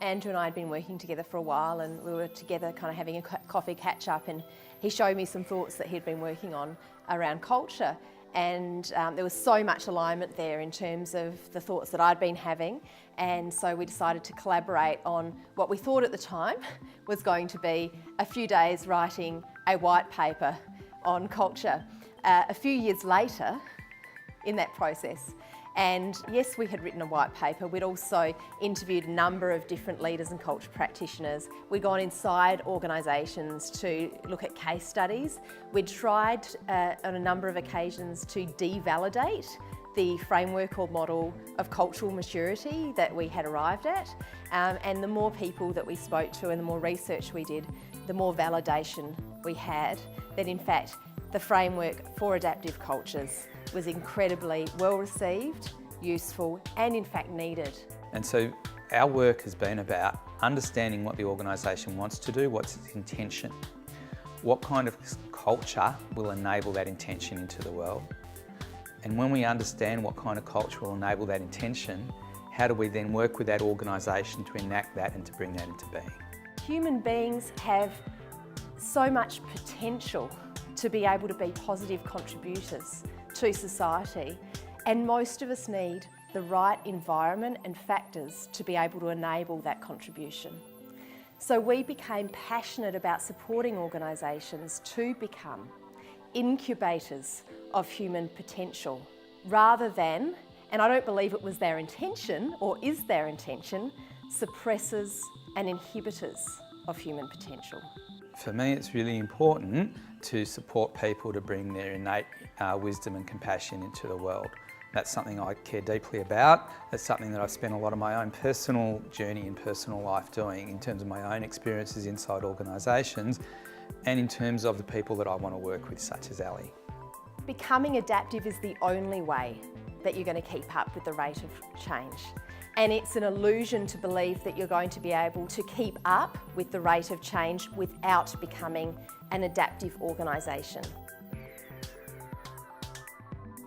Andrew and I had been working together for a while, and we were together kind of having a coffee catch-up, and he showed me some thoughts that he'd been working on around culture. And there was so much alignment there in terms of the thoughts that I'd been having, and so we decided to collaborate on what we thought at the time was going to be a few days writing a white paper on culture. A few years later in that process, and yes, we had written a white paper. We'd also interviewed a number of different leaders and culture practitioners. We'd gone inside organisations to look at case studies. We'd tried on a number of occasions to devalidate the framework or model of cultural maturity that we had arrived at. And the more people that we spoke to and the more research we did, the more validation we had that in fact the framework for adaptive cultures was incredibly well received, useful, and in fact needed. And so our work has been about understanding what the organisation wants to do, what's its intention, what kind of culture will enable that intention into the world. And when we understand what kind of culture will enable that intention, how do we then work with that organisation to enact that and to bring that into being? Human beings have so much potential to be able to be positive contributors to society, and most of us need the right environment and factors to be able to enable that contribution. So we became passionate about supporting organisations to become incubators of human potential rather than, and I don't believe it was their intention or is their intention, suppressors and inhibitors of human potential. For me, it's really important to support people to bring their innate wisdom and compassion into the world. That's something I care deeply about. That's something that I've spent a lot of my own personal journey and personal life doing in terms of my own experiences inside organisations and in terms of the people that I want to work with, such as Ali. Becoming adaptive is the only way that you're going to keep up with the rate of change. And it's an illusion to believe that you're going to be able to keep up with the rate of change without becoming an adaptive organisation.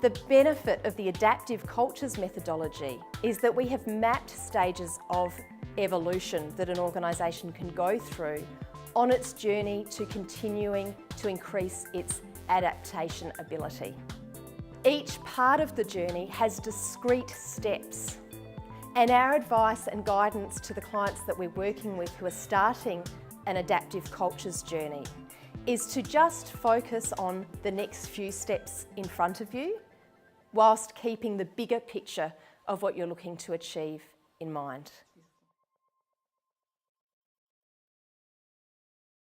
The benefit of the adaptive cultures methodology is that we have mapped stages of evolution that an organisation can go through on its journey to continuing to increase its adaptation ability. Each part of the journey has discrete steps. And our advice and guidance to the clients that we're working with who are starting an adaptive cultures journey is to just focus on the next few steps in front of you whilst keeping the bigger picture of what you're looking to achieve in mind.